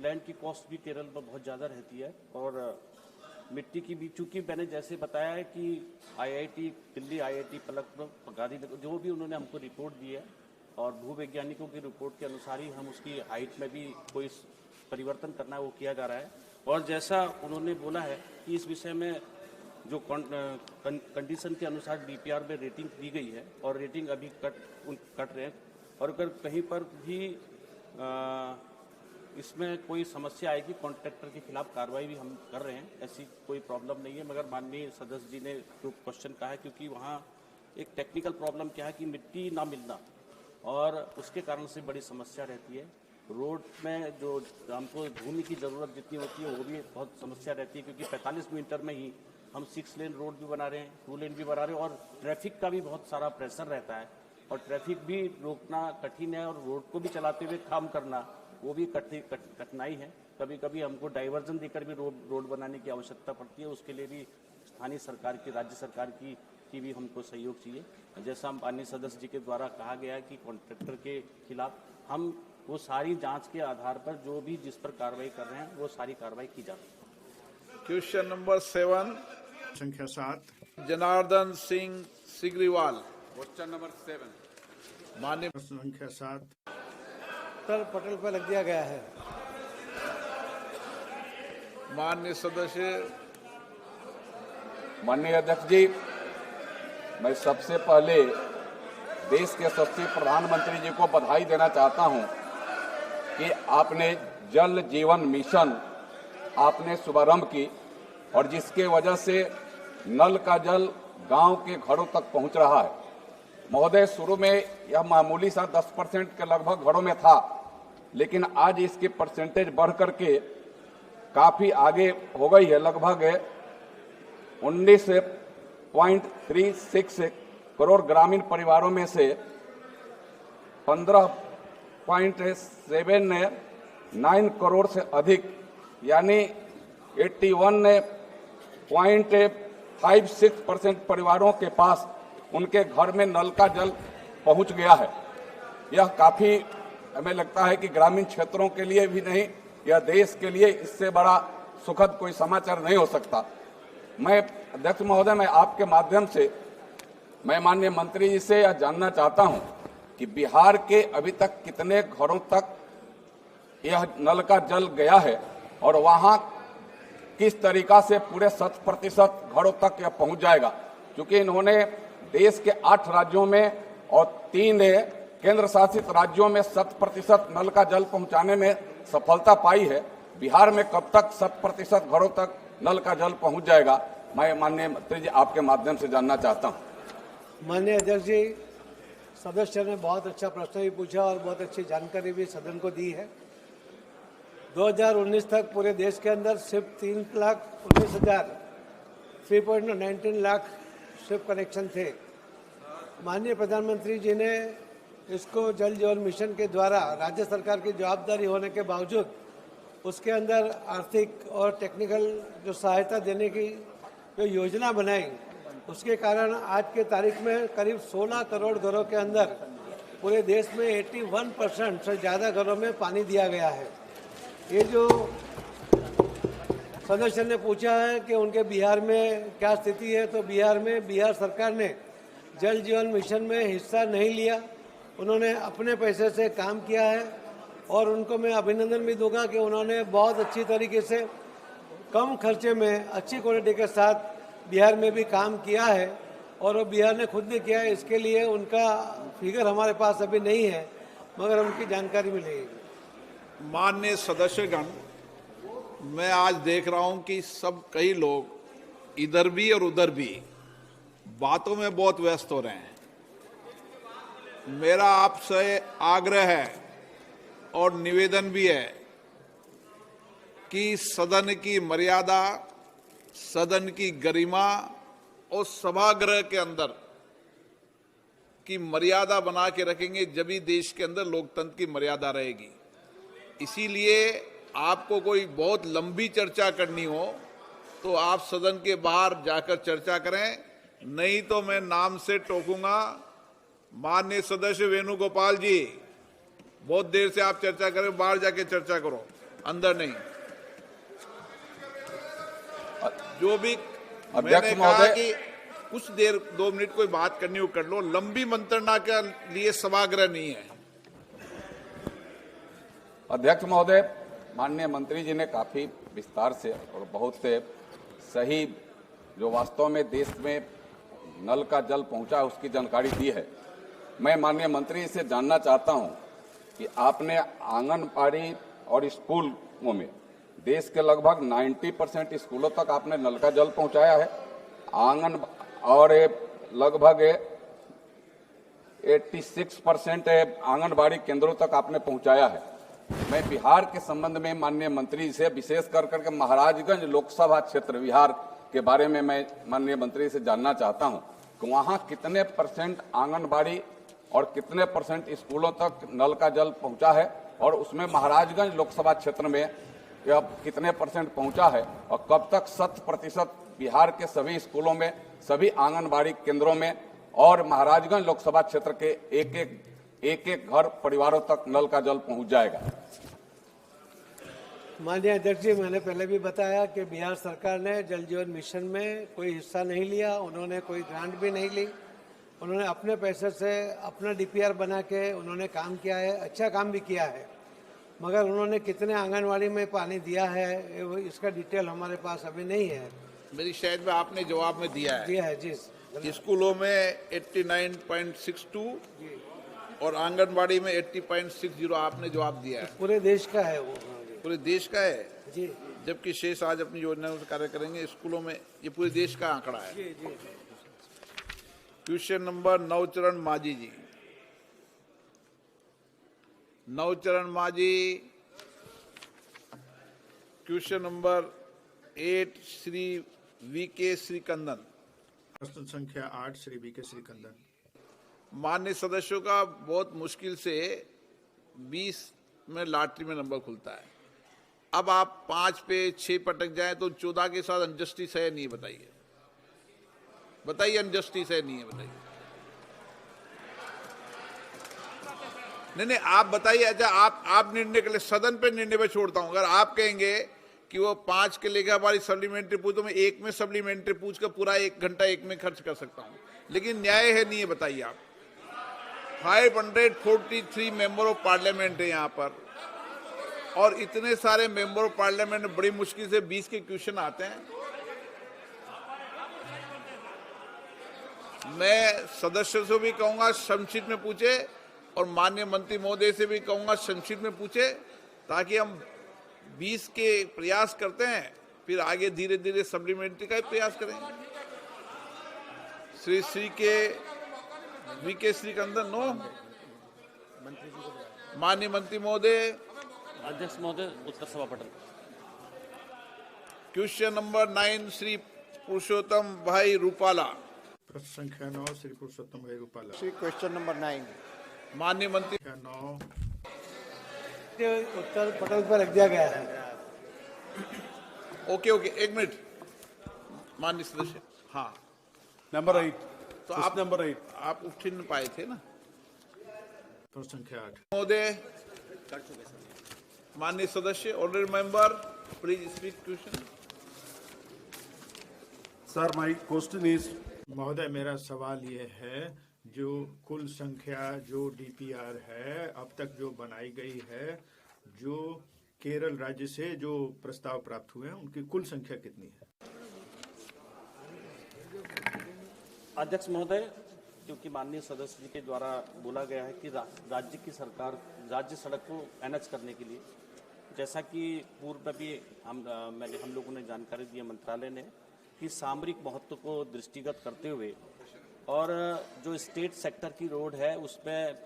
Land की cost भी केरल में बहुत ज़्यादा रहती है और मिट्टी की भी, चूंकि मैंने जैसे बताया है कि आईआईटी दिल्ली, आईआईटी पलक गांधीनगर, जो भी उन्होंने हमको रिपोर्ट दी है और भूवैज्ञानिकों की रिपोर्ट के अनुसार ही हम उसकी हाइट में भी कोई परिवर्तन करना है वो किया जा रहा है। और जैसा उन्होंने बोला है कि इस विषय में जो कंडीशन के अनुसार डीपीआर में रेटिंग दी गई है और रेटिंग अभी कट रहे हैं और अगर कहीं पर भी इसमें कोई समस्या आएगी कॉन्ट्रैक्टर के खिलाफ कार्रवाई भी हम कर रहे हैं, ऐसी कोई प्रॉब्लम नहीं है। मगर माननीय सदस्य जी ने जो क्वेश्चन कहा है, क्योंकि वहाँ एक टेक्निकल प्रॉब्लम क्या है कि मिट्टी ना मिलना और उसके कारण से बड़ी समस्या रहती है। रोड में जो हमको भूमि की ज़रूरत जितनी होती है वो भी बहुत समस्या रहती है, क्योंकि 45 मीटर में ही हम 6 लेन रोड भी बना रहे हैं, 2 लेन भी बना रहे हैं और ट्रैफिक का भी बहुत सारा प्रेशर रहता है और ट्रैफिक भी रोकना कठिन है और रोड को भी चलाते हुए काम करना वो भी कठिनाई है। कभी कभी हमको डाइवर्जन देकर भी रोड बनाने की आवश्यकता पड़ती है, उसके लिए भी स्थानीय सरकार की, राज्य सरकार की भी हमको सहयोग चाहिए। जैसा माननीय सदस्य जी के द्वारा कहा गया है कि कॉन्ट्रैक्टर के खिलाफ हम वो सारी जांच के आधार पर जो भी जिस पर कार्रवाई कर रहे हैं वो सारी कार्रवाई की जा रही है। क्वेश्चन नंबर 7 संख्या 7 जनार्दन सिंह सिग्रीवाल। क्वेश्चन नंबर 7 माननीय प्रश्न संख्या 7 पटेल पर लग दिया गया है। माननीय सदस्य। माननीय अध्यक्ष जी, मैं सबसे पहले देश के यशस्वी प्रधानमंत्री जी को बधाई देना चाहता हूं कि आपने जल जीवन मिशन आपने शुभारंभ की और जिसके वजह से नल का जल गांव के घरों तक पहुंच रहा है। महोदय, शुरू में यह मामूली सा 10% के लगभग घरों में था, लेकिन आज इसकी परसेंटेज बढ़ करके काफी आगे हो गई है। लगभग 19.36 करोड़ ग्रामीण परिवारों में से 15.79 करोड़ से अधिक यानी 81.56% परिवारों के पास उनके घर में नल का जल पहुंच गया है। यह काफी हमें लगता है कि ग्रामीण क्षेत्रों के लिए भी नहीं, यह देश के लिए इससे बड़ा सुखद कोई समाचार नहीं हो सकता। मैं अध्यक्ष महोदय, मैं आपके माध्यम से मैं माननीय मंत्री जी से यह जानना चाहता हूं कि बिहार के अभी तक कितने घरों तक यह नल का जल गया है और वहां किस तरीका से पूरे 100% घरों तक यह पहुंच जाएगा, क्योंकि इन्होंने देश के 8 राज्यों में और 3 केंद्र शासित राज्यों में 100% नल का जल पहुंचाने में सफलता पाई है। बिहार में कब तक 100% घरों तक नल का जल पहुंच जाएगा, मैं माननीय मंत्री जी आपके माध्यम से जानना चाहता हूं। माननीय अध्यक्ष जी, सदस्य ने बहुत अच्छा प्रश्न भी पूछा और बहुत अच्छी जानकारी भी सदन को दी है। 2019 तक पूरे देश के अंदर सिर्फ 3,19 लाख सिर्फ कनेक्शन थे। माननीय प्रधानमंत्री जी ने इसको जल जीवन मिशन के द्वारा राज्य सरकार की जवाबदारी होने के बावजूद उसके अंदर आर्थिक और टेक्निकल जो सहायता देने की जो योजना बनाई, उसके कारण आज के तारीख में करीब 16 करोड़ घरों के अंदर पूरे देश में 81% से ज़्यादा घरों में पानी दिया गया है। ये जो सदस्य ने पूछा है कि उनके बिहार में क्या स्थिति है, तो बिहार सरकार ने जल जीवन मिशन में हिस्सा नहीं लिया। उन्होंने अपने पैसे से काम किया है और उनको मैं अभिनंदन भी दूंगा कि उन्होंने बहुत अच्छी तरीके से कम खर्चे में अच्छी क्वालिटी के साथ बिहार में भी काम किया है और वो बिहार ने खुद ने किया है। इसके लिए उनका फिगर हमारे पास अभी नहीं है, मगर उनकी जानकारी मिलेगी। माननीय सदस्यगण, मैं आज देख रहा हूं कि कई लोग इधर भी और उधर भी बातों में बहुत व्यस्त हो रहे हैं। मेरा आपसे आग्रह है और निवेदन भी है कि सदन की मर्यादा, सदन की गरिमा और सभागृह के अंदर की मर्यादा बना के रखेंगे, जब भी देश के अंदर लोकतंत्र की मर्यादा रहेगी। इसीलिए आपको कोई बहुत लंबी चर्चा करनी हो तो आप सदन के बाहर जाकर चर्चा करें, नहीं तो मैं नाम से टोकूंगा। माननीय सदस्य वेणुगोपाल जी, बहुत देर से आप चर्चा करें, बाहर जाके चर्चा करो। अंदर नहीं। जो भी अध्यक्ष मैंने कहा महोदय, कि कुछ देर 2 मिनट कोई बात करनी हो कर लो, लंबी मंत्रणा के लिए सभागृह नहीं है। अध्यक्ष महोदय, माननीय मंत्री जी ने काफी विस्तार से और बहुत से सही जो वास्तव में देश में नल का जल पहुंचा है उसकी जानकारी दी है। मैं माननीय मंत्री से जानना चाहता हूं कि आपने आंगनबाड़ी और स्कूलों में देश के लगभग 90% स्कूलों तक आपने नल का जल पहुंचाया है, आंगन और लगभग 86% आंगनबाड़ी केंद्रों तक आपने पहुंचाया है। मैं बिहार के संबंध में माननीय मंत्री से विशेष कर करके महाराजगंज लोकसभा क्षेत्र बिहार के बारे में मैं माननीय मंत्री से जानना चाहता हूं कि वहां कितने % आंगनबाड़ी और कितने % स्कूलों तक नल का जल पहुंचा है और उसमें महाराजगंज लोकसभा क्षेत्र में यह कितने % पहुंचा है और कब तक 100% बिहार के सभी स्कूलों में, सभी आंगनबाड़ी केंद्रों में और महाराजगंज लोकसभा क्षेत्र के एक घर परिवारों तक नल का जल पहुंच जाएगा। माननीय अध्यक्ष जी, मैंने पहले भी बताया कि बिहार सरकार ने जल जीवन मिशन में कोई हिस्सा नहीं लिया, उन्होंने कोई ग्रांट भी नहीं ली, उन्होंने अपने पैसे से अपना DPR बना के उन्होंने काम किया है, अच्छा काम भी किया है। मगर उन्होंने कितने आंगनवाड़ी में पानी दिया है इसका डिटेल हमारे पास अभी नहीं है। मेरी शायद में आपने जवाब में दिया है। दिया है जी। स्कूलों में 89.62 और आंगनबाड़ी में 80.60 आपने जवाब दिया है। पूरे देश का है वो। पूरे देश का है जी। जबकि शेष आज अपनी योजनाओं से कार्य करेंगे। स्कूलों में ये पूरे देश का आंकड़ा है। जी जी। क्वेश्चन नंबर नवचरण माझी जी। नवचरण माझी। Question number 8 Shri VK श्रीकंदन। प्रश्न संख्या 8 श्री VK श्रीकंदन। मान्य सदस्यों का बहुत मुश्किल से 20 में लॉटरी में नंबर खुलता है। अब आप 5 पे 6 पटक जाए तो 14 के साथ अनजस्टिस है नहीं? बताइए, बताइए अनजस्टिस है नहीं है? बताइए। नहीं, आप बताइए। अच्छा, आप निर्णय के लिए सदन पे निर्णय पे छोड़ता हूं। अगर आप कहेंगे कि वो 5 के लेकर हमारी सप्लीमेंट्री पूछ, तो मैं 1 में सप्लीमेंट्री पूछ कर पूरा 1 घंटा 1 में खर्च कर सकता हूं, लेकिन न्याय है नहीं है? बताइए आप। 543 मेंबर ऑफ पार्लियामेंट है यहाँ पर और इतने सारे मेंबर ऑफ पार्लियामेंट में बड़ी मुश्किल से 20 के क्वेश्चन आते हैं। मैं सदस्यों से भी कहूंगा संक्षिप्त में पूछे और माननीय मंत्री महोदय से भी कहूंगा संक्षिप्त में पूछे, ताकि हम 20 के प्रयास करते हैं, फिर आगे धीरे धीरे सप्लीमेंट्री का प्रयास करेंगे। श्री VK श्रीकंदन। नो। माननीय मंत्री महोदय। अध्यक्ष महोदय, उत्तर सभा पटल। क्वेश्चन नंबर 9 श्री पुरुषोत्तम भाई रूपाला। प्रश्न संख्या 9 श्री पुरुषोत्तम भाई रूपाला। Shri question number 9। माननीय मंत्री। 9 उत्तर पटल पर रख दिया गया है। ओके, 1 मिनट माननीय सदस्य। हाँ, नंबर 8। तो आप नंबर 8 आप उठ नहीं पाए थे ना? प्रश्न संख्या 8। महोदय, माननीय सदस्य, honourable member, please speak question. Sir, my question is. महोदय, मेरा सवाल ये है, जो कुल संख्या जो DPR है अब तक जो बनाई गई है, जो केरल राज्य से जो प्रस्ताव प्राप्त हुए हैं, उनकी कुल संख्या कितनी है? अध्यक्ष महोदय, क्योंकि माननीय सदस्य जी के द्वारा बोला गया है कि राज्य की सरकार राज्य सड़क को NH करने के लिए, जैसा कि पूर्व में भी हम लोगों ने जानकारी दी है मंत्रालय ने, कि सामरिक महत्व को दृष्टिगत करते हुए और जो स्टेट सेक्टर की रोड है उसमें